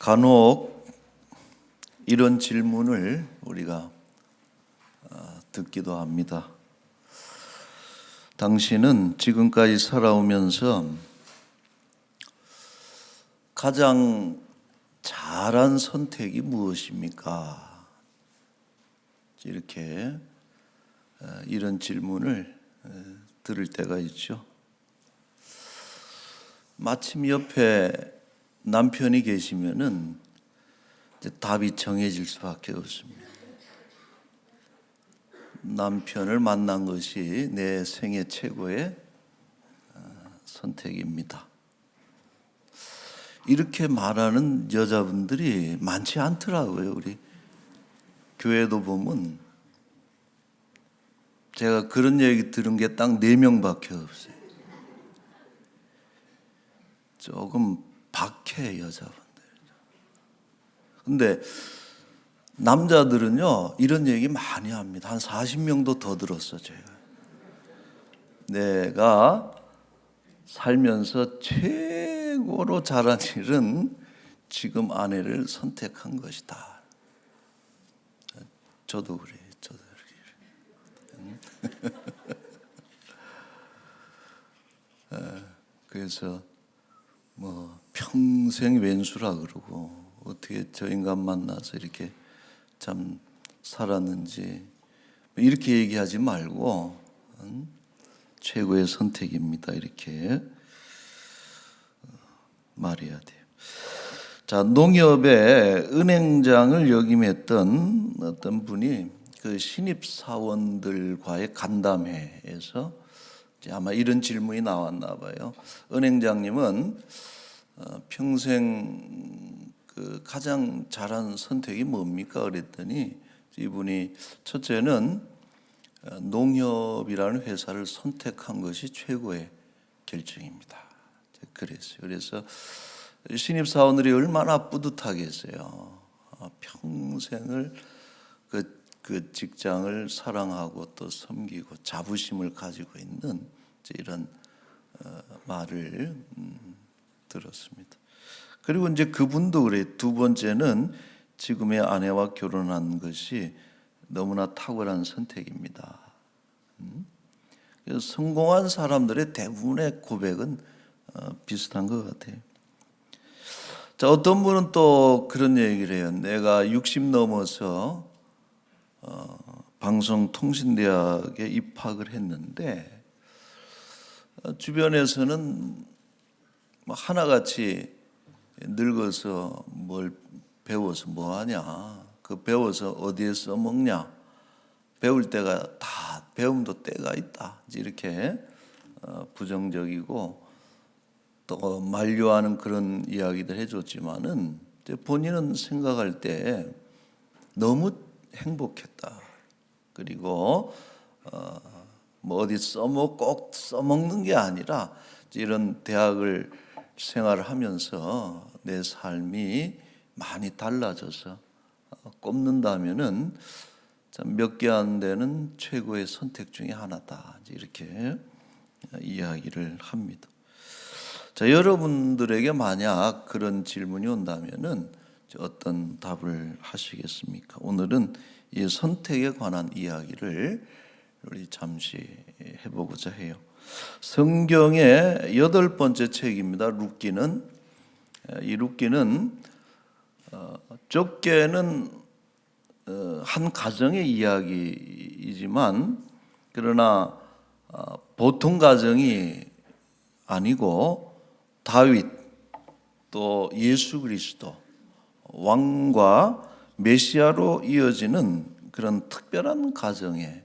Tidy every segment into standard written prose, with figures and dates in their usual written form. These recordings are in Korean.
간혹 이런 질문을 우리가 듣기도 합니다. 당신은 지금까지 살아오면서 가장 잘한 선택이 무엇입니까? 이렇게 이런 질문을 들을 때가 있죠. 마침 옆에 남편이 계시면은 이제 답이 정해질 수밖에 없습니다. 남편을 만난 것이 내 생애 최고의 선택입니다. 이렇게 말하는 여자분들이 많지 않더라고요. 우리 교회도 보면 제가 그런 얘기 들은 게 딱 4명밖에 없어요. 조금 박해 여자분들. 근데 남자들은요 이런 얘기 많이 합니다. 한 40명도 더 들었어 제가. 내가 살면서 최고로 잘한 일은 지금 아내를 선택한 것이다. 저도 그래요. 저도 그래요. 그래서 뭐 평생 왼수라 그러고 어떻게 저 인간 만나서 이렇게 참 살았는지 이렇게 얘기하지 말고 최고의 선택입니다. 이렇게 말해야 돼요. 자, 농협의 은행장을 역임했던 어떤 분이 그 신입사원들과의 간담회에서 아마 이런 질문이 나왔나 봐요. 은행장님은 평생 그 가장 잘한 선택이 뭡니까? 그랬더니 이분이 첫째는 농협이라는 회사를 선택한 것이 최고의 결정입니다. 그랬어요. 그래서 신입사원들이 얼마나 뿌듯하겠어요. 평생을 그 직장을 사랑하고 또 섬기고 자부심을 가지고 있는 이런 말을 들었습니다. 그리고 이제 그분도 그래. 두 번째는 지금의 아내와 결혼한 것이 너무나 탁월한 선택입니다. 그래서 성공한 사람들의 대부분의 고백은 비슷한 것 같아요. 자, 어떤 분은 또 그런 얘기를 해요. 내가 60 넘어서 방송통신대학에 입학을 했는데 주변에서는 하나같이 늙어서 뭘 배워서 뭐하냐, 그 배워서 어디에 써먹냐, 배울 때가 다 배움도 때가 있다 이렇게 부정적이고 또 만류하는 그런 이야기들 해줬지만은 본인은 생각할 때 너무 행복했다. 그리고 뭐 어디 꼭 써먹는 게 아니라 이런 대학을 생활하면서 내 삶이 많이 달라져서 꼽는다면은 몇 개 안 되는 최고의 선택 중에 하나다. 이렇게 이야기를 합니다. 자, 여러분들에게 만약 그런 질문이 온다면은 어떤 답을 하시겠습니까? 오늘은 이 선택에 관한 이야기를 우리 잠시 해보고자 해요. 성경의 8번째 책입니다. 룻기는. 이 룻기는 좁게는 한 가정의 이야기이지만 그러나 보통 가정이 아니고 다윗 또 예수 그리스도 왕과 메시아로 이어지는 그런 특별한 가정의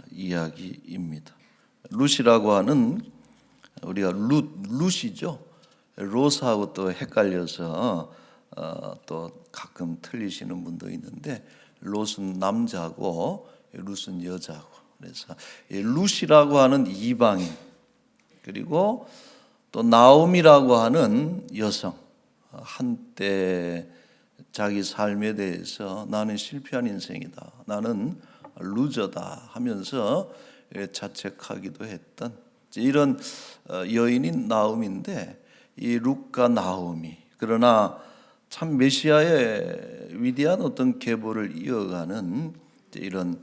이야기입니다. 룻이라고 하는 우리가 룻이죠. 로스하고 또 헷갈려서 또 가끔 틀리시는 분도 있는데 롯은 남자고 룻은 여자고 그래서 룻이라고 하는 이방인 그리고 또 나옴이라고 하는 여성 한때 자기 삶에 대해서 나는 실패한 인생이다. 나는 루저다 하면서 자책하기도 했던 이런 여인인 나옴인데 이 룻과 나옴이 그러나 참 메시아의 위대한 어떤 계보를 이어가는 이런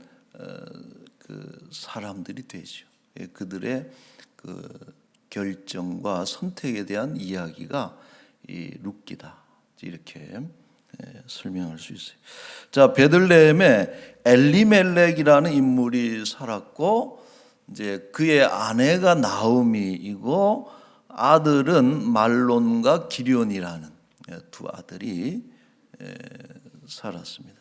그 사람들이 되죠. 그들의 그 결정과 선택에 대한 이야기가 이 룻기다, 이렇게 설명할 수 있어요. 자, 베들레헴에 엘리멜렉이라는 인물이 살았고, 이제 그의 아내가 나오미이고 아들은 말론과 기럧이라는 두 아들이 살았습니다.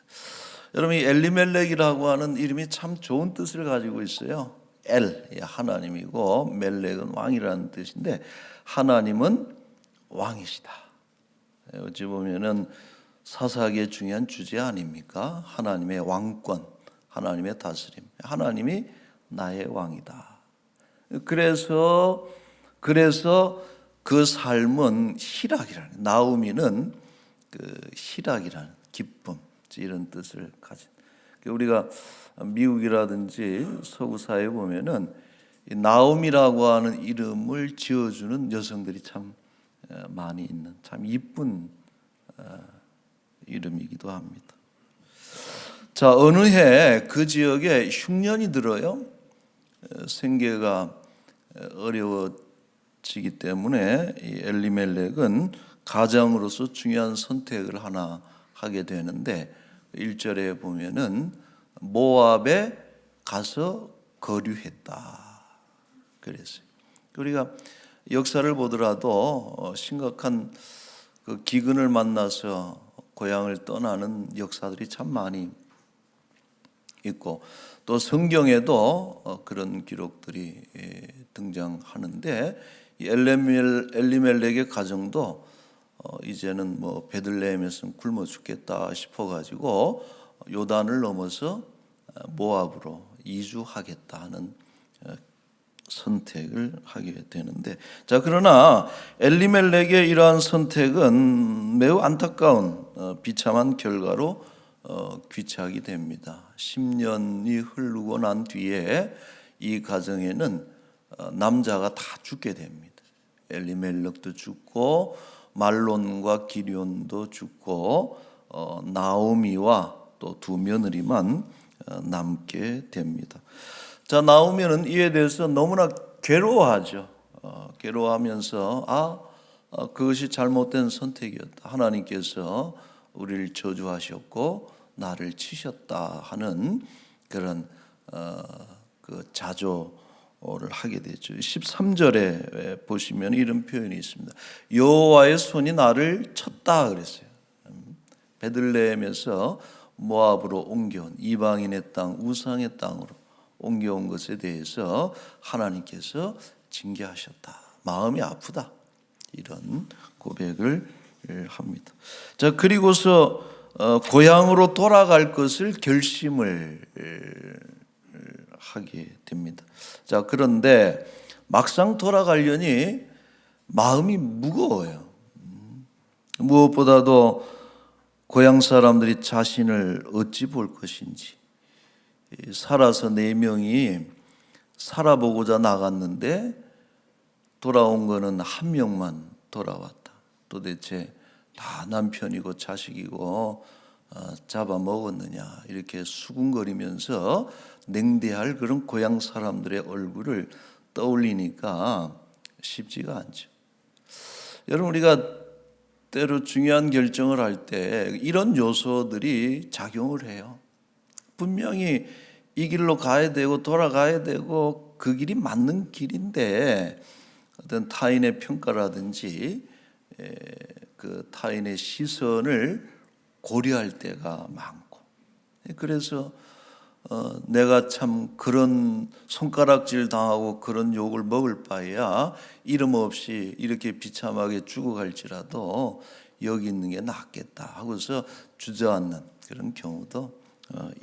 여러분, 이 엘리멜렉이라고 하는 이름이 참 좋은 뜻을 가지고 있어요. 엘, 하나님이고 멜렉은 왕이라는 뜻인데, 하나님은 왕이시다. 어찌 보면은 사사기의 중요한 주제 아닙니까? 하나님의 왕권, 하나님의 다스림, 하나님이 나의 왕이다. 그래서 그 삶은 희락이라는, 나오미는 그 희락이라는 기쁨, 이런 뜻을 가진. 우리가 미국이라든지 서구 사회에 보면은 나오미라고 하는 이름을 지어주는 여성들이 참 많이 있는, 참 이쁜 이름이기도 합니다. 자, 어느 해 그 지역에 흉년이 들어요. 생계가 어려워지기 때문에 이 엘리멜렉은 가장으로서 중요한 선택을 하나 하게 되는데, 1절에 보면은 모압에 가서 거류했다 그랬어요. 우리가 역사를 보더라도 심각한 그 기근을 만나서 고향을 떠나는 역사들이 참 많이 있고, 또 성경에도 그런 기록들이 등장하는데, 이 엘리멜렉의 가정도 이제는 뭐 베들레헴에서는 굶어 죽겠다 싶어가지고 요단을 넘어서 모압으로 이주하겠다 하는 선택을 하게 되는데, 자, 그러나 엘리멜렉의 이러한 선택은 매우 안타까운 비참한 결과로 귀착이 됩니다. 10년이 흐르고 난 뒤에 이 가정에는 남자가 다 죽게 됩니다. 엘리멜렉도 죽고 말론과 기럧도 죽고 나오미와 또 두 며느리만 남게 됩니다. 자, 나오미는 이에 대해서 너무나 괴로워하죠. 괴로워하면서 그것이 잘못된 선택이었다. 하나님께서 우리를 저주하셨고 나를 치셨다 하는 그런 그 자조를 하게 되죠. 13절에 보시면 이런 표현이 있습니다. 여호와의 손이 나를 쳤다 그랬어요. 베들레헴에서 모압으로 옮겨온 이방인의 땅, 우상의 땅으로 옮겨온 것에 대해서 하나님께서 징계하셨다. 마음이 아프다. 이런 고백을 합니다. 자, 그리고서 고향으로 돌아갈 것을 결심을 하게 됩니다. 자, 그런데 막상 돌아가려니 마음이 무거워요. 무엇보다도 고향 사람들이 자신을 어찌 볼 것인지, 살아서 4명이 살아보고자 나갔는데 돌아온 거는 1명만 돌아왔다. 도대체 다 남편이고 자식이고 잡아먹었느냐, 이렇게 수군거리면서 냉대할 그런 고향 사람들의 얼굴을 떠올리니까 쉽지가 않죠. 여러분, 우리가 때로 중요한 결정을 할 때 이런 요소들이 작용을 해요. 분명히 이 길로 가야 되고 돌아가야 되고 그 길이 맞는 길인데, 어떤 타인의 평가라든지 그 타인의 시선을 고려할 때가 많고, 그래서 내가 참 그런 손가락질 당하고 그런 욕을 먹을 바에야 이름 없이 이렇게 비참하게 죽어갈지라도 여기 있는 게 낫겠다 하고서 주저앉는 그런 경우도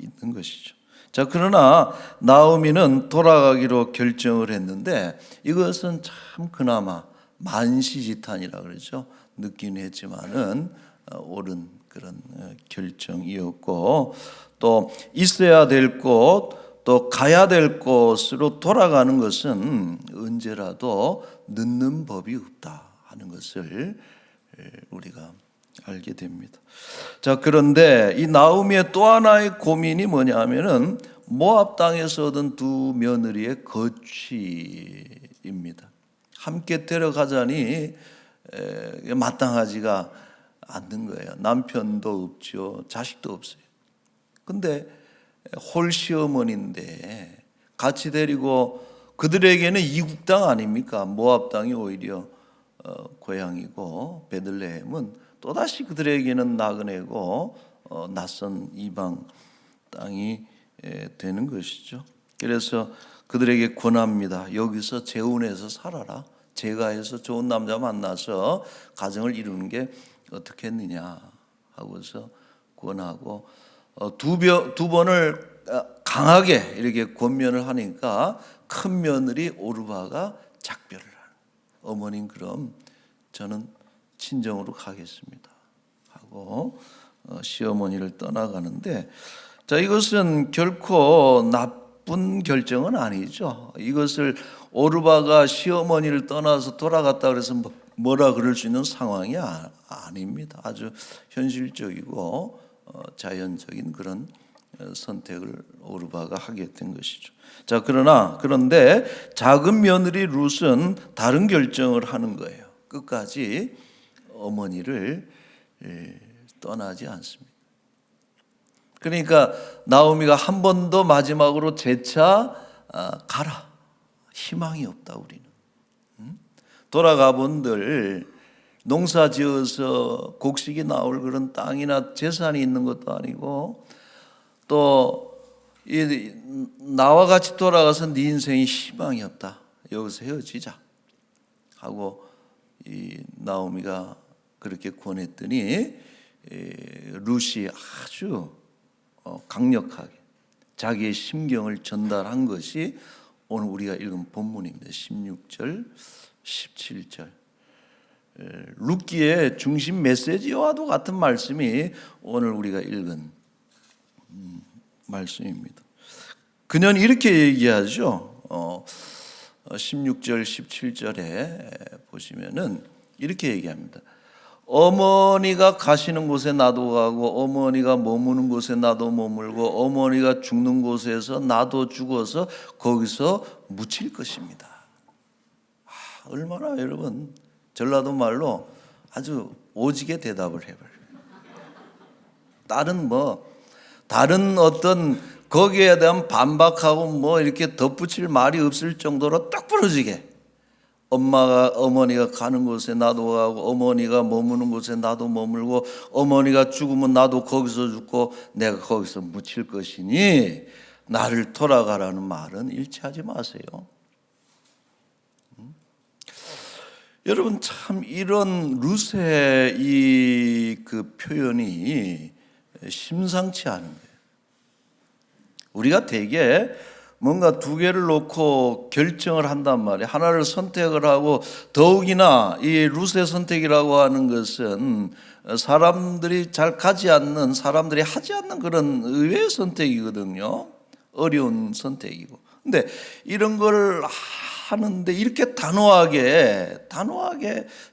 있는 것이죠. 자, 그러나 나오미는 돌아가기로 결정을 했는데, 이것은 참 그나마 만시지탄이라 그러죠. 늦기는 했지만은 옳은 그런 결정이었고, 또 있어야 될 곳, 또 가야 될 곳으로 돌아가는 것은 언제라도 늦는 법이 없다 하는 것을 우리가 알게 됩니다. 자, 그런데 이 나오미의 또 하나의 고민이 뭐냐 하면은 모압 땅에서 얻은 두 며느리의 거취입니다. 함께 데려가자니 마땅하지가 않는 거예요. 남편도 없죠. 자식도 없어요. 근데 홀시어머니인데 같이 데리고, 그들에게는 이국 땅 아닙니까? 모압 땅이 오히려 고향이고 베들레헴은 또다시 그들에게는 나그네고 낯선 이방 땅이 되는 것이죠. 그래서 그들에게 권합니다. 여기서 재혼해서 살아라. 재가해서 좋은 남자 만나서 가정을 이루는 게 어떻겠느냐 하고서 권하고 두 번을 강하게 이렇게 권면을 하니까 큰 며느리 오르바가 작별을 하는. 어머님, 그럼 저는 친정으로 가겠습니다 하고 시어머니를 떠나가는데, 자, 이것은 결코 나쁜 결정은 아니죠. 이것을 오르바가 시어머니를 떠나서 돌아갔다 그래서 뭐라 그럴 수 있는 상황이 아닙니다. 아주 현실적이고 자연적인 그런 선택을 오르바가 하게 된 것이죠. 자, 그런데 작은 며느리 룻은 다른 결정을 하는 거예요. 끝까지 어머니를 떠나지 않습니다. 그러니까 나오미가 한 번 더 마지막으로 재차 가라. 희망이 없다 우리는. 돌아가 본들 농사 지어서 곡식이 나올 그런 땅이나 재산이 있는 것도 아니고, 또 나와 같이 돌아가서 네 인생이 희망이 없다. 여기서 헤어지자 하고 이 나오미가 그렇게 권했더니 룻이 아주 강력하게 자기의 심경을 전달한 것이 오늘 우리가 읽은 본문입니다. 16절, 17절. 룻기의 중심 메시지와도 같은 말씀이 오늘 우리가 읽은 말씀입니다. 그녀는 이렇게 얘기하죠. 16절, 17절에 보시면은 이렇게 얘기합니다. 어머니가 가시는 곳에 나도 가고 어머니가 머무는 곳에 나도 머물고 어머니가 죽는 곳에서 나도 죽어서 거기서 묻힐 것입니다. 얼마나 여러분 전라도 말로 아주 오지게 대답을 해버려요. 다른 어떤 거기에 대한 반박하고 이렇게 덧붙일 말이 없을 정도로 딱 부러지게, 어머니가 가는 곳에 나도 가고 어머니가 머무는 곳에 나도 머물고 어머니가 죽으면 나도 거기서 죽고 내가 거기서 묻힐 것이니 나를 돌아가라는 말은 일치하지 마세요. 여러분, 참 이런 룻의 이 그 표현이 심상치 않은 거예요. 우리가 대개 뭔가 두 개를 놓고 결정을 한단 말이에요. 하나를 선택을 하고, 더욱이나 이 룻의 선택이라고 하는 것은 사람들이 잘 가지 않는, 사람들이 하지 않는 그런 의외의 선택이거든요. 어려운 선택이고. 근데 이런 걸 하는데 이렇게 단호하게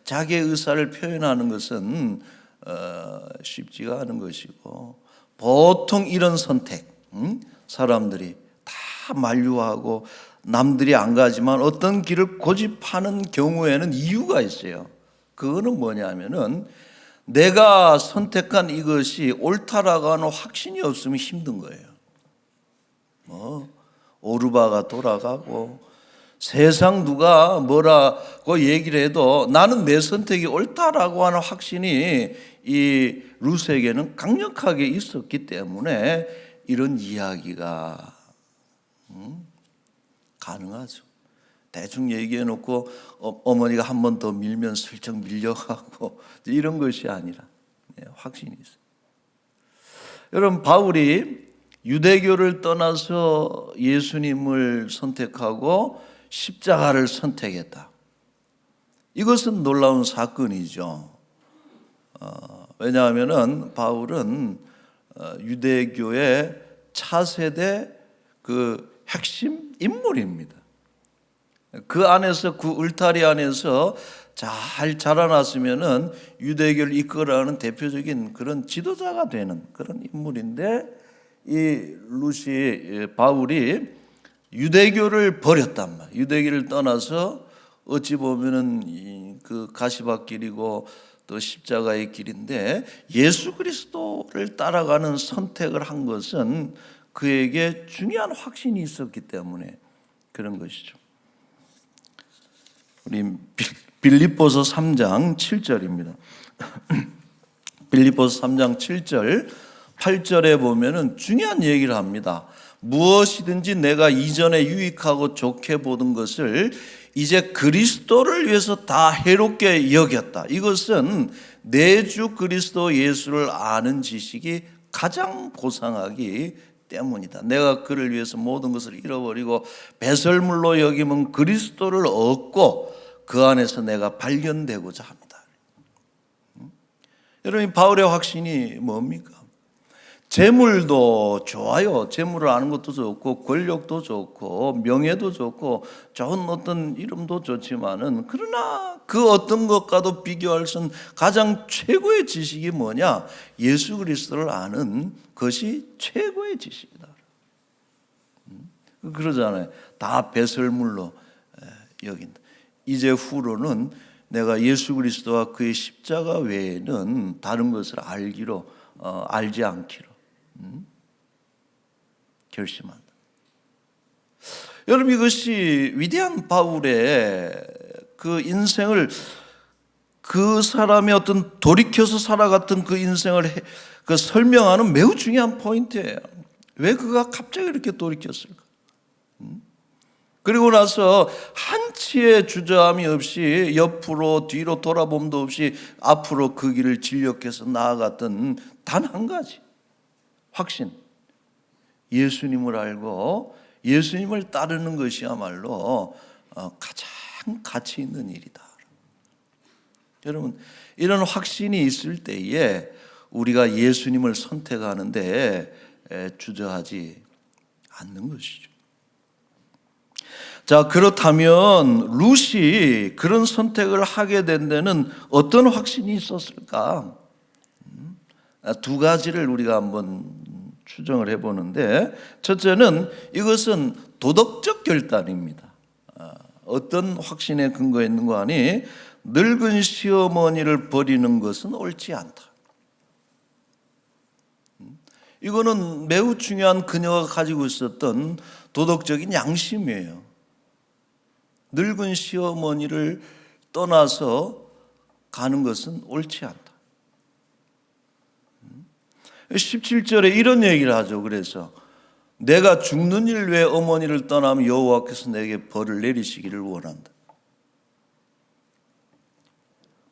자기의 의사를 표현하는 것은 쉽지가 않은 것이고, 보통 이런 선택 사람들이 다 만류하고 남들이 안 가지만 어떤 길을 고집하는 경우에는 이유가 있어요. 그거는 뭐냐면은 내가 선택한 이것이 옳다라고 하는 확신이 없으면 힘든 거예요. 오르바가 돌아가고 세상 누가 뭐라고 얘기를 해도 나는 내 선택이 옳다라고 하는 확신이 이 룻에게는 강력하게 있었기 때문에 이런 이야기가 가능하죠. 대충 얘기해 놓고 어머니가 한 번 더 밀면 슬쩍 밀려가고 이런 것이 아니라 확신이 있어요. 여러분, 바울이 유대교를 떠나서 예수님을 선택하고 십자가를 선택했다. 이것은 놀라운 사건이죠. 왜냐하면은 바울은 유대교의 차세대 그 핵심 인물입니다. 그 안에서, 그 울타리 안에서 잘 자라났으면은 유대교를 이끌어가는 대표적인 그런 지도자가 되는 그런 인물인데, 이 루시 바울이 유대교를 버렸단 말이에요. 유대교를 떠나서 어찌 보면은 그 가시밭길이고 또 십자가의 길인데, 예수 그리스도를 따라가는 선택을 한 것은 그에게 중요한 확신이 있었기 때문에 그런 것이죠. 우리 빌립보서 3장 7절입니다. 빌립보서 3장 7절 8절에 보면은 중요한 얘기를 합니다. 무엇이든지 내가 이전에 유익하고 좋게 보던 것을 이제 그리스도를 위해서 다 해롭게 여겼다. 이것은 내 주 그리스도 예수를 아는 지식이 가장 고상하기 때문이다. 내가 그를 위해서 모든 것을 잃어버리고 배설물로 여기면 그리스도를 얻고 그 안에서 내가 발견되고자 합니다. 여러분, 바울의 확신이 뭡니까? 재물도 좋아요. 재물을 아는 것도 좋고 권력도 좋고 명예도 좋고 좋은 어떤 이름도 좋지만은, 그러나 그 어떤 것과도 비교할 수 없는 가장 최고의 지식이 뭐냐? 예수 그리스도를 아는 것이 최고의 지식이다. 그러잖아요. 다 배설물로 여긴다. 이제 후로는 내가 예수 그리스도와 그의 십자가 외에는 다른 것을 알지 않기로 결심한다. 여러분, 이것이 위대한 바울의 그 인생을, 그 사람의 어떤 돌이켜서 살아갔던 그 인생을 그 설명하는 매우 중요한 포인트예요. 왜 그가 갑자기 이렇게 돌이켰을까? 그리고 나서 한치의 주저함이 없이 옆으로 뒤로 돌아봄도 없이 앞으로 그 길을 진력해서 나아갔던 단 한 가지 확신, 예수님을 알고 예수님을 따르는 것이야말로 가장 가치 있는 일이다. 여러분, 이런 확신이 있을 때에 우리가 예수님을 선택하는데 주저하지 않는 것이죠. 자, 그렇다면 룻이 그런 선택을 하게 된 데는 어떤 확신이 있었을까? 두 가지를 우리가 한번 추정을 해보는데, 첫째는 이것은 도덕적 결단입니다. 어떤 확신에 근거해 있는 거 아니? 늙은 시어머니를 버리는 것은 옳지 않다. 이거는 매우 중요한 그녀가 가지고 있었던 도덕적인 양심이에요. 늙은 시어머니를 떠나서 가는 것은 옳지 않다. 17절에 이런 얘기를 하죠. 그래서 내가 죽는 일 외에 어머니를 떠나면 여호와께서 내게 벌을 내리시기를 원한다.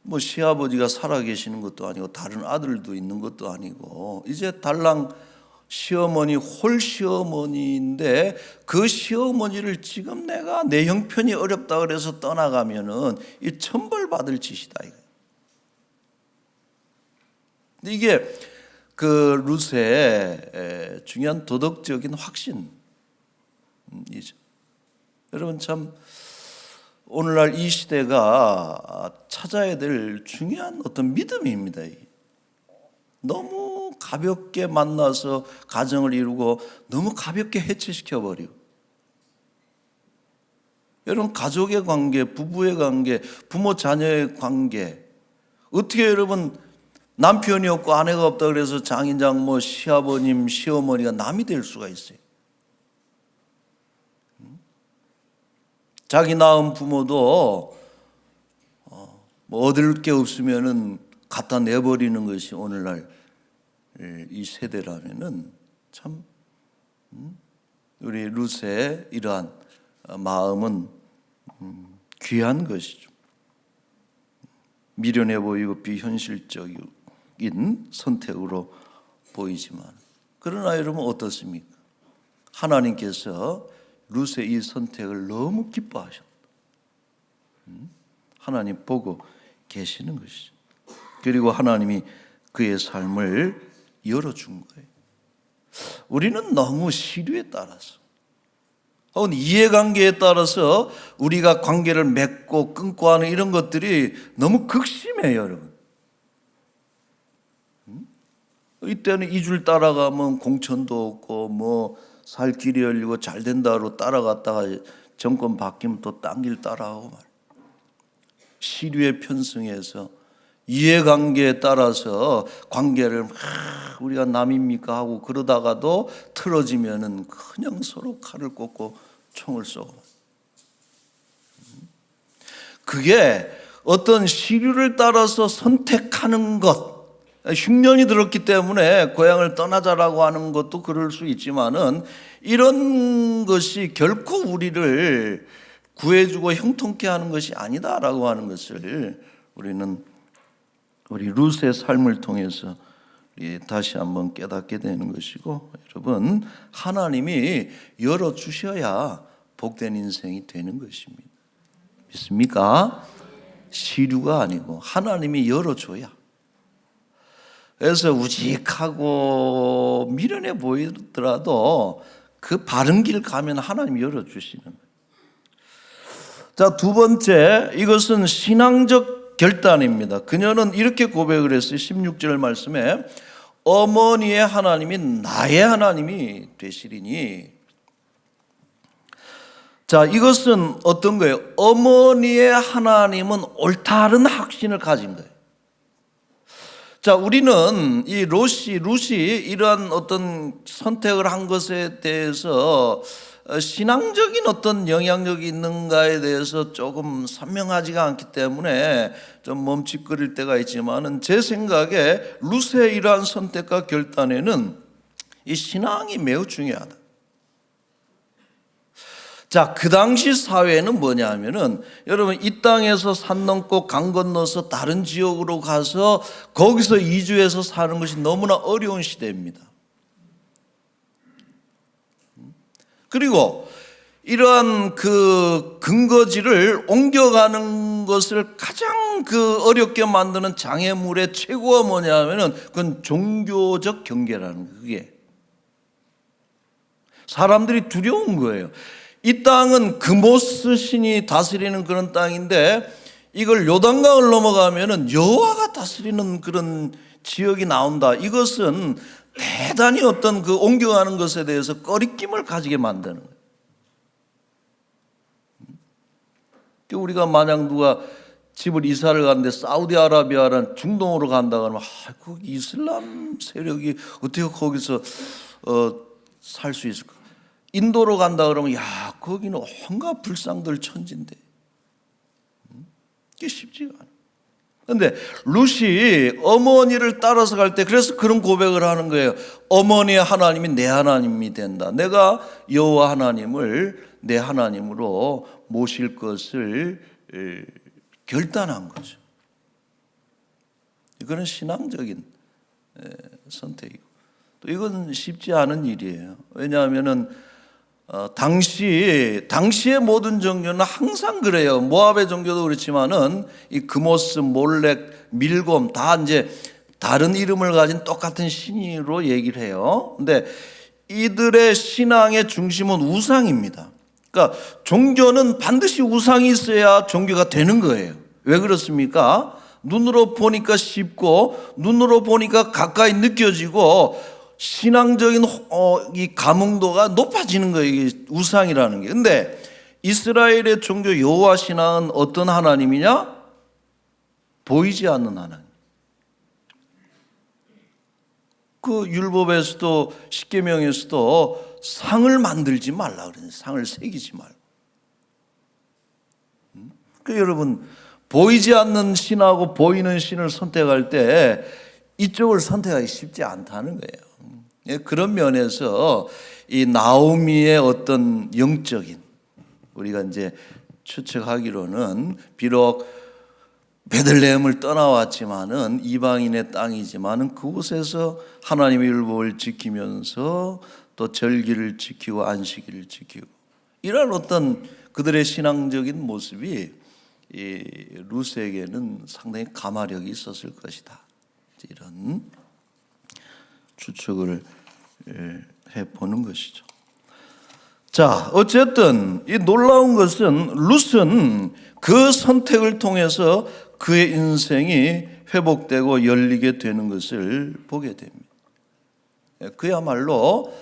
뭐 시아버지가 살아계시는 것도 아니고 다른 아들도 있는 것도 아니고, 이제 달랑 시어머니, 홀 시어머니인데 그 시어머니를 지금 내가 내 형편이 어렵다 그래서 떠나가면은 이 천벌 받을 짓이다. 근데 이게 그 룻의 중요한 도덕적인 확신이죠. 여러분, 참 오늘날 이 시대가 찾아야 될 중요한 어떤 믿음입니다. 너무 가볍게 만나서 가정을 이루고 너무 가볍게 해체시켜버리고, 여러분, 가족의 관계, 부부의 관계, 부모 자녀의 관계, 어떻게 여러분 남편이 없고 아내가 없다 그래서 장인장 뭐 시아버님 시어머니가 남이 될 수가 있어요. 자기 낳은 부모도 뭐 얻을 게 없으면은 갖다 내버리는 것이 오늘날 이 세대라면은 참 우리 룻의 이러한 마음은 귀한 것이죠. 미련해 보이고 비현실적인 선택으로 보이지만, 그러나 여러분 어떻습니까? 하나님께서 룻의 이 선택을 너무 기뻐하셨다. 하나님 보고 계시는 것이죠. 그리고 하나님이 그의 삶을 열어준 거예요. 우리는 너무 시류에 따라서 혹은 이해관계에 따라서 우리가 관계를 맺고 끊고 하는 이런 것들이 너무 극심해요, 여러분. 이때는 이 줄 따라가면 공천도 없고 뭐 살 길이 열리고 잘 된다로 따라갔다가 정권 바뀌면 또 딴 길 따라가고 말. 시류에 편승해서 이해관계에 따라서 관계를 우리가 남입니까 하고 그러다가도 틀어지면은 그냥 서로 칼을 꽂고 총을 쏘고. 그게 어떤 시류를 따라서 선택하는 것, 흉년이 들었기 때문에 고향을 떠나자라고 하는 것도 그럴 수 있지만은 이런 것이 결코 우리를 구해주고 형통케 하는 것이 아니다라고 하는 것을 우리는 우리 룻의 삶을 통해서 다시 한번 깨닫게 되는 것이고, 여러분, 하나님이 열어주셔야 복된 인생이 되는 것입니다. 믿습니까? 시류가 아니고 하나님이 열어줘야. 그래서 우직하고 미련해 보이더라도 그 바른 길 가면 하나님이 열어주시는 거예요. 자, 두 번째, 이것은 신앙적 결단입니다. 그녀는 이렇게 고백을 했어요. 16절 말씀에 어머니의 하나님이 나의 하나님이 되시리니. 자, 이것은 어떤 거예요? 어머니의 하나님은 옳다는 확신을 가진 거예요. 자, 우리는 이 룻이 이러한 어떤 선택을 한 것에 대해서 신앙적인 어떤 영향력이 있는가에 대해서 조금 선명하지가 않기 때문에 좀 멈칫거릴 때가 있지만은, 제 생각에 룻의 이러한 선택과 결단에는 이 신앙이 매우 중요하다. 자, 그 당시 사회는 뭐냐 하면은, 여러분, 이 땅에서 산 넘고 강 건너서 다른 지역으로 가서 거기서 이주해서 사는 것이 너무나 어려운 시대입니다. 그리고 이러한 그 근거지를 옮겨가는 것을 가장 그 어렵게 만드는 장애물의 최고가 뭐냐 하면은 그건 종교적 경계라는 거예요. 그게 사람들이 두려운 거예요. 이 땅은 그모스 신이 다스리는 그런 땅인데, 이걸 요단강을 넘어가면은 여호와가 다스리는 그런 지역이 나온다. 이것은 대단히 어떤 그 옮겨가는 것에 대해서 꺼리낌을 가지게 만드는 거예요. 우리가 만약 누가 집을 이사를 가는데 사우디아라비아라는 중동으로 간다 그러면 그 이슬람 세력이 어떻게 거기서 살 수 있을까? 인도로 간다 그러면 야, 거기는 온갖 불상들 천지인데. 이게 쉽지가 않아. 그런데 룻이 어머니를 따라서 갈 때 그래서 그런 고백을 하는 거예요. 어머니의 하나님이 내 하나님이 된다. 내가 여호와 하나님을 내 하나님으로 모실 것을 결단한 거죠. 이거는 신앙적인 선택이고, 또 이건 쉽지 않은 일이에요. 왜냐하면은 당시의 모든 종교는 항상 그래요. 모압의 종교도 그렇지만은 이 그모스, 몰렉, 밀곰 다 이제 다른 이름을 가진 똑같은 신으로 얘기를 해요. 근데 이들의 신앙의 중심은 우상입니다. 그러니까 종교는 반드시 우상이 있어야 종교가 되는 거예요. 왜 그렇습니까? 눈으로 보니까 쉽고 눈으로 보니까 가까이 느껴지고 신앙적인 이 감흥도가 높아지는 거예요. 이게 우상이라는 게. 근데 이스라엘의 종교 여호와 신앙은 어떤 하나님이냐? 보이지 않는 하나님. 그 율법에서도 십계명에서도 상을 만들지 말라 그러는, 상을 새기지 말고. 그 여러분, 보이지 않는 신하고 보이는 신을 선택할 때 이쪽을 선택하기 쉽지 않다는 거예요. 그런 면에서 이 나오미의 어떤 영적인, 우리가 이제 추측하기로는 비록 베들레헴을 떠나왔지만은 이방인의 땅이지만은 그곳에서 하나님의 율법을 지키면서 또 절기를 지키고 안식일을 지키고 이런 어떤 그들의 신앙적인 모습이 이 룻에게는 상당히 감화력이 있었을 것이다. 이런 추측을 해보는 것이죠. 자, 어쨌든 이 놀라운 것은 룻은 그 선택을 통해서 그의 인생이 회복되고 열리게 되는 것을 보게 됩니다. 그야말로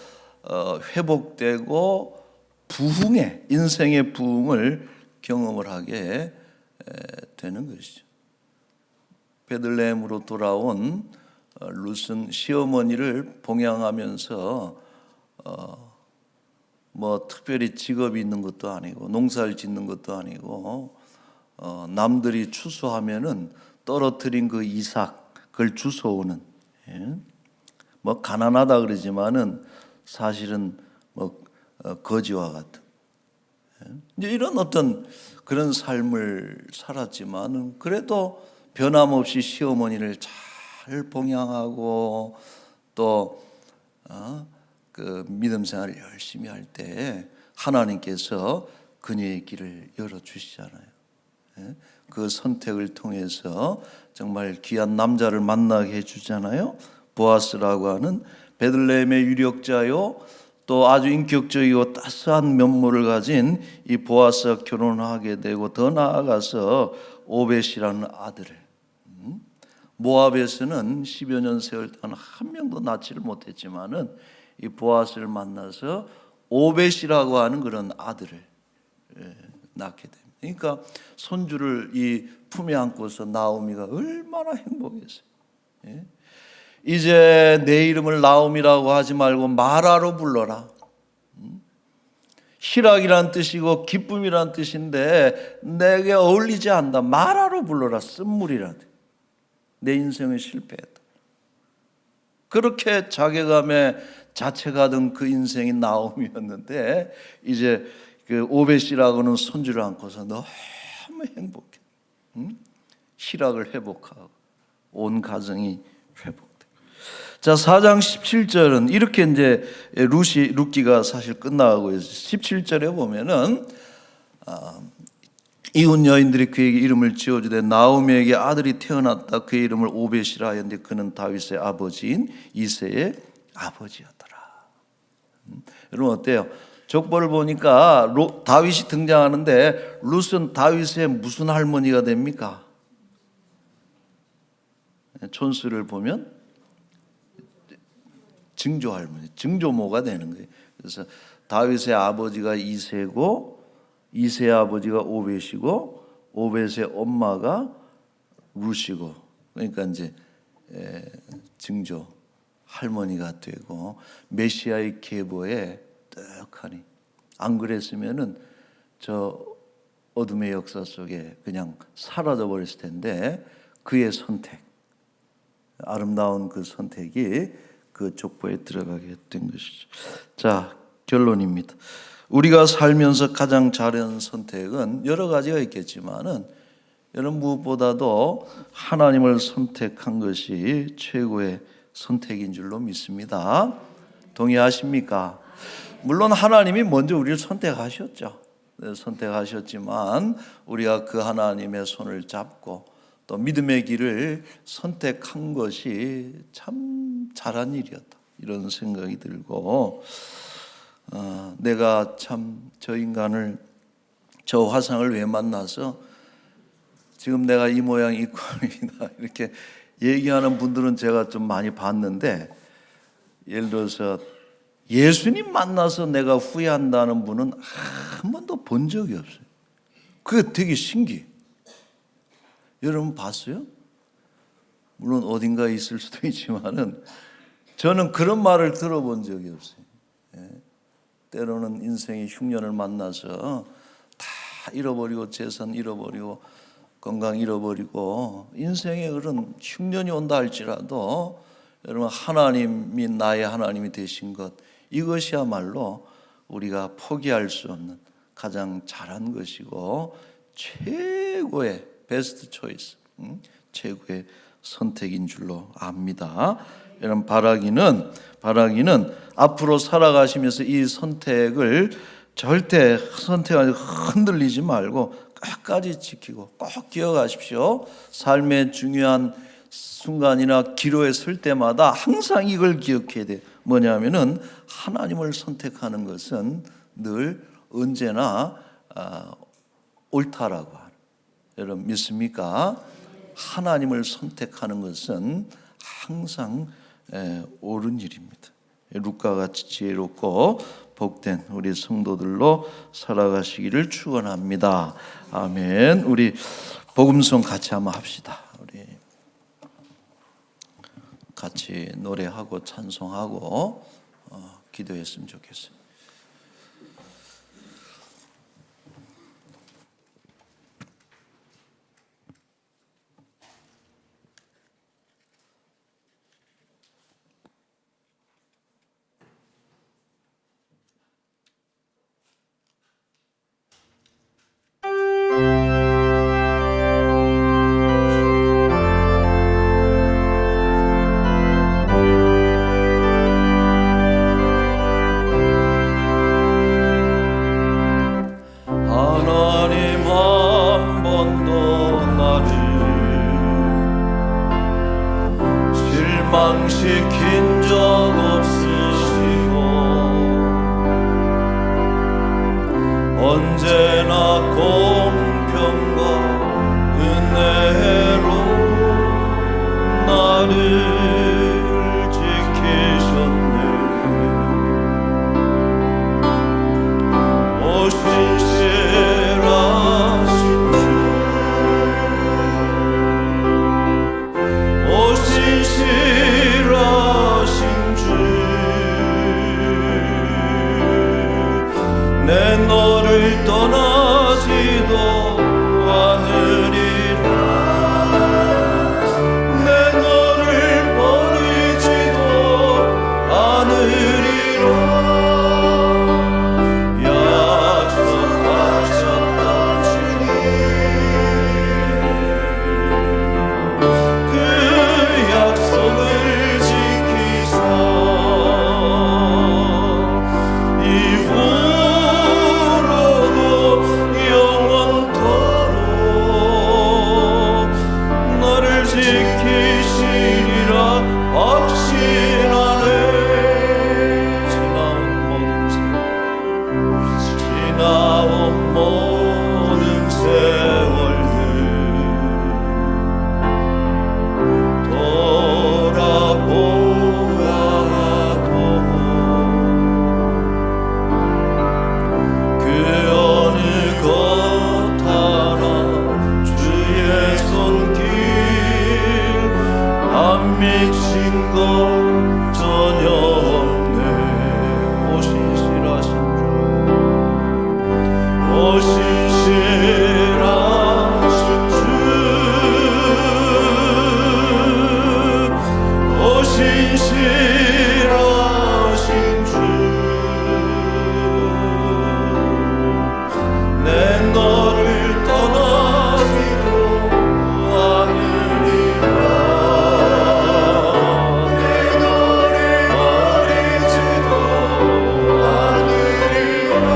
회복되고 부흥의 인생의 부흥을 경험을 하게 되는 것이죠. 베들레헴으로 돌아온 룻은 시어머니를 봉양하면서 뭐 특별히 직업이 있는 것도 아니고 농사를 짓는 것도 아니고 남들이 추수하면은 떨어뜨린 그 이삭 그걸 주워오는, 뭐 가난하다 그러지만은 사실은 뭐 거지와 같은, 이제 이런 어떤 그런 삶을 살았지만은 그래도 변함없이 시어머니를 잘 봉양하고 또 그 믿음 생활을 열심히 할 때 하나님께서 그녀의 길을 열어 주시잖아요. 그 선택을 통해서 정말 귀한 남자를 만나게 해주잖아요. 보아스라고 하는 베들레헴의 유력자요, 또 아주 인격적이고 따스한 면모를 가진 이 보아스와 결혼하게 되고, 더 나아가서 오벳이라는 아들을, 모압에서는 10여 년 세월 동안 한 명도 낳지를 못했지만은 이 보아스를 만나서 오벳이라고 하는 그런 아들을 낳게 됩니다. 그러니까 손주를 이 품에 안고서 나오미가 얼마나 행복했어요. 이제 내 이름을 나오미라고 하지 말고 마라로 불러라. 희락이란 뜻이고 기쁨이란 뜻인데 내게 어울리지 않다. 마라로 불러라. 쓴물이라. 내 인생은 실패했다. 그렇게 자괴감에 자책하던 그 인생이 나오미였는데 이제 그 오벳이라고는 손주를 안고서 너무 행복해. 희락을 회복하고 온 가정이 회복돼. 자, 4장 17절은 이렇게 이제 룻기가 사실 끝나가고 있어요. 17절에 보면은 이웃 여인들이 그에게 이름을 지어주되 나오미에게 아들이 태어났다. 그의 이름을 오벳이라 하였는데 그는 다윗의 아버지인 이새의 아버지였더라. 여러분 어때요? 족보를 보니까 다윗이 등장하는데 룻은 다윗의 무슨 할머니가 됩니까? 촌수를 보면 증조 할머니, 증조모가 되는 거예요. 그래서 다윗의 아버지가 이새고 이새의 아버지가 오벳이고 오벳의 엄마가 룻이고, 그러니까 이제 증조 할머니가 되고 메시아의 계보에 떡하니, 안 그랬으면은 저 어둠의 역사 속에 그냥 사라져 버렸을 텐데 그의 선택, 아름다운 그 선택이 그 족보에 들어가게 된 것이죠. 자, 결론입니다. 우리가 살면서 가장 잘한 선택은 여러 가지가 있겠지만은 여러분 무엇보다도 하나님을 선택한 것이 최고의 선택인 줄로 믿습니다. 동의하십니까? 물론 하나님이 먼저 우리를 선택하셨죠. 선택하셨지만 우리가 그 하나님의 손을 잡고 또 믿음의 길을 선택한 것이 참 잘한 일이었다, 이런 생각이 들고, 내가 참 저 인간을, 저 화상을 왜 만나서 지금 내가 이 모양 이 꼴이다 이렇게 얘기하는 분들은 제가 좀 많이 봤는데, 예를 들어서 예수님 만나서 내가 후회한다는 분은 한 번도 본 적이 없어요. 그게 되게 신기해. 여러분 봤어요? 물론 어딘가에 있을 수도 있지만은 저는 그런 말을 들어본 적이 없어요. 때로는 인생의 흉년을 만나서 다 잃어버리고 재산 잃어버리고 건강 잃어버리고 인생에 그런 흉년이 온다 할지라도 여러분 하나님이 나의 하나님이 되신 것, 이것이야말로 우리가 포기할 수 없는 가장 잘한 것이고 최고의 베스트 초이스, 최고의 선택인 줄로 압니다. 여러분 바라기는 앞으로 살아가시면서 이 선택을 절대 선택하지 흔들리지 말고 끝까지 지키고 꼭 기억하십시오. 삶의 중요한 순간이나 기로에 설 때마다 항상 이걸 기억해야 돼요. 뭐냐면은 하나님을 선택하는 것은 늘 언제나 옳다라고 하는, 여러분 믿습니까? 하나님을 선택하는 것은 항상 옳은 일입니다. 루카같이 지혜롭고 복된 우리 성도들로 살아가시기를 축원합니다. 아멘. 우리 복음송 같이 한번 합시다. 우리 같이 노래하고 찬송하고 기도했으면 좋겠어요. 실망시킨 적 없으시고 언제나 공평과 은혜로 나를 지키셨네. 오 신실하신 주, 오 신실하신 주, 내 너를 떠나지도 않으리라. 내 너를 버리지도 않으리라. 약속하셨던 주님, 그 약속을 지키사 이후로도 영원토록 너를 지키시리라 확신하네. 지나온 모든 세월들 돌아보아도 그 어느 것 하나 주의 손길 안 미친 것 전혀 없네. 오 신실하신 주, 오 신실하신 주, 오 신실하신 주, 내 너를 떠나지도 않으리라. 내 너를 버리지도 않으리라.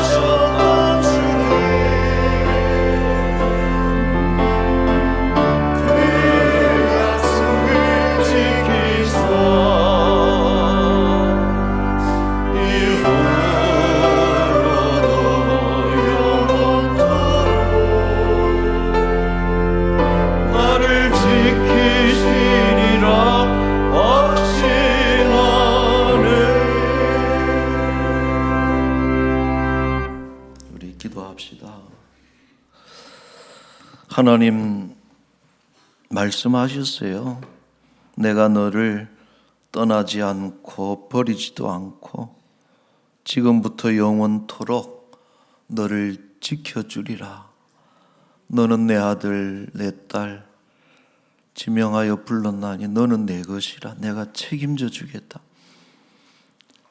약속하셨던 주님, 그 약속을 지키사 이후로도 영원토록 나를 지키시리라 확신하네. 우리 기도합시다. 하나님 말씀하셨어요. 내가 너를 떠나지 않고 버리지도 않고 지금부터 영원토록 너를 지켜주리라. 너는 내 아들 내 딸 지명하여 불렀나니 너는 내 것이라. 내가 책임져 주겠다.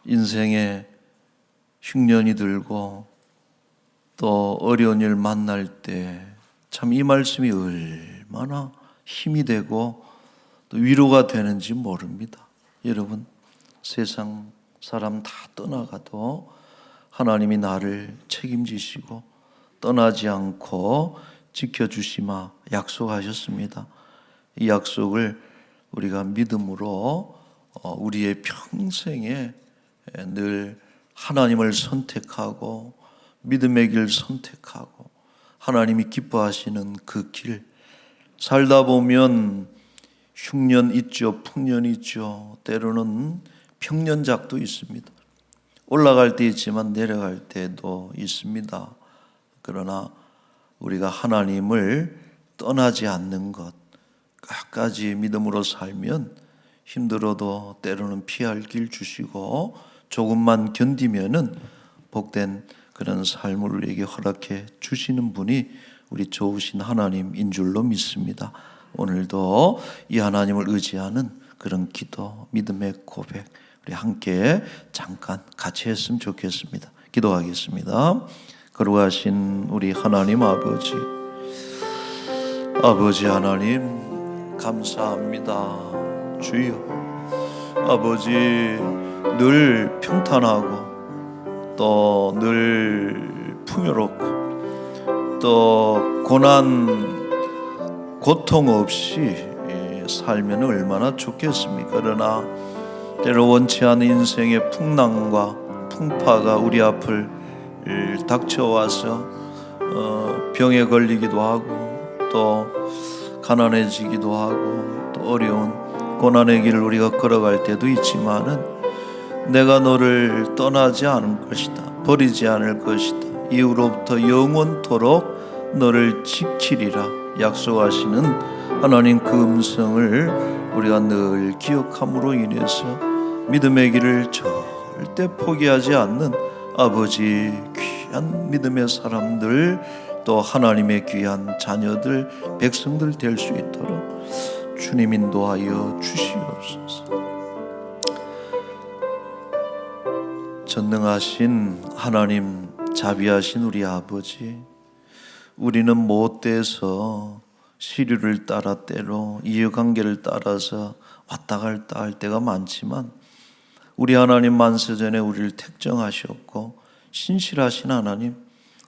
인생에 흉년이 들고 또 어려운 일 만날 때 참 이 말씀이 얼마나 힘이 되고 또 위로가 되는지 모릅니다. 여러분, 세상 사람 다 떠나가도 하나님이 나를 책임지시고 떠나지 않고 지켜주시마 약속하셨습니다. 이 약속을 우리가 믿음으로 우리의 평생에 늘 하나님을 선택하고 믿음의 길 선택하고 하나님이 기뻐하시는 그 길 살다 보면 흉년 있죠, 풍년 있죠, 때로는 평년작도 있습니다. 올라갈 때 있지만 내려갈 때도 있습니다. 그러나 우리가 하나님을 떠나지 않는 것, 끝까지 믿음으로 살면 힘들어도 때로는 피할 길 주시고 조금만 견디면은 복된 그런 삶을 우리에게 허락해 주시는 분이 우리 좋으신 하나님인 줄로 믿습니다. 오늘도 이 하나님을 의지하는 그런 기도, 믿음의 고백 우리 함께 잠깐 같이 했으면 좋겠습니다. 기도하겠습니다. 거룩하신 우리 하나님 아버지, 아버지 하나님 감사합니다. 주여, 아버지 늘 평탄하고 또 늘 풍요롭고 또 고난 고통 없이 살면 얼마나 좋겠습니까? 그러나 때로 원치 않은 인생의 풍랑과 풍파가 우리 앞을 닥쳐와서 병에 걸리기도 하고 또 가난해지기도 하고 또 어려운 고난의 길을 우리가 걸어갈 때도 있지만은 내가 너를 떠나지 않을 것이다, 버리지 않을 것이다, 이후로부터 영원토록 너를 지키리라 약속하시는 하나님 그 음성을 우리가 늘 기억함으로 인해서 믿음의 길을 절대 포기하지 않는 아버지 귀한 믿음의 사람들 또 하나님의 귀한 자녀들 백성들 될 수 있도록 주님 인도하여 주시옵소서. 전능하신 하나님, 자비하신 우리 아버지, 우리는 못돼서 시류를 따라 때로 이해관계를 따라서 왔다 갔다 할 때가 많지만 우리 하나님 만세전에 우리를 택정하셨고 신실하신 하나님,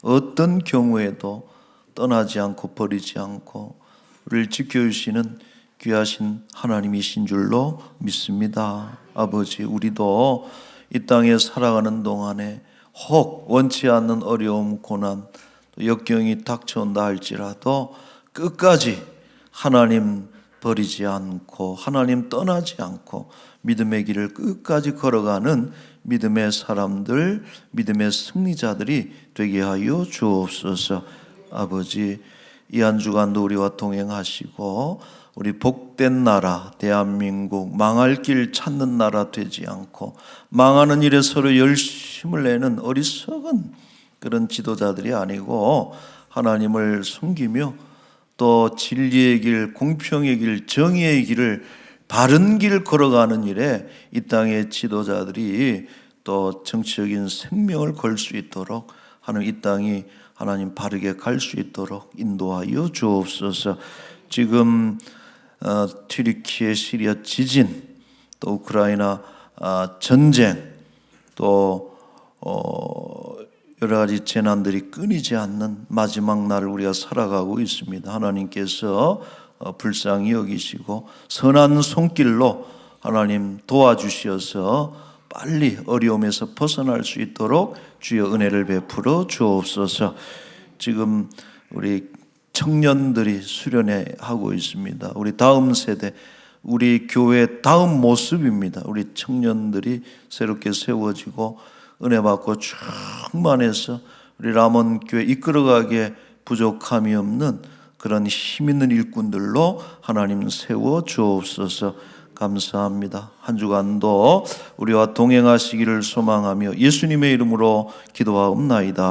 어떤 경우에도 떠나지 않고 버리지 않고 우리를 지켜주시는 귀하신 하나님이신 줄로 믿습니다. 아버지, 우리도 이 땅에 살아가는 동안에 혹 원치 않는 어려움, 고난, 또 역경이 닥쳐온다 할지라도 끝까지 하나님 버리지 않고 하나님 떠나지 않고 믿음의 길을 끝까지 걸어가는 믿음의 사람들, 믿음의 승리자들이 되게 하여 주옵소서. 아버지, 이 한 주간도 우리와 동행하시고 우리 복된 나라 대한민국 망할 길 찾는 나라 되지 않고 망하는 일에 서로 열심을 내는 어리석은 그런 지도자들이 아니고 하나님을 섬기며 또 진리의 길, 공평의 길, 정의의 길을 바른 길 걸어가는 일에 이 땅의 지도자들이 또 정치적인 생명을 걸 수 있도록 하는 이 땅이 하나님 바르게 갈 수 있도록 인도하여 주옵소서. 지금 튀르키예 시리아 지진, 또 우크라이나 전쟁, 또 여러 가지 재난들이 끊이지 않는 마지막 날을 우리가 살아가고 있습니다. 하나님께서 불쌍히 여기시고 선한 손길로 하나님 도와주셔서 빨리 어려움에서 벗어날 수 있도록 주여 은혜를 베풀어 주옵소서. 지금 우리 청년들이 수련회 하고 있습니다. 우리 다음 세대, 우리 교회 다음 모습입니다. 우리 청년들이 새롭게 세워지고 은혜 받고 충만해서 우리 람원교회 이끌어가기에 부족함이 없는 그런 힘 있는 일꾼들로 하나님 세워 주옵소서. 감사합니다. 한 주간도 우리와 동행하시기를 소망하며 예수님의 이름으로 기도하옵나이다.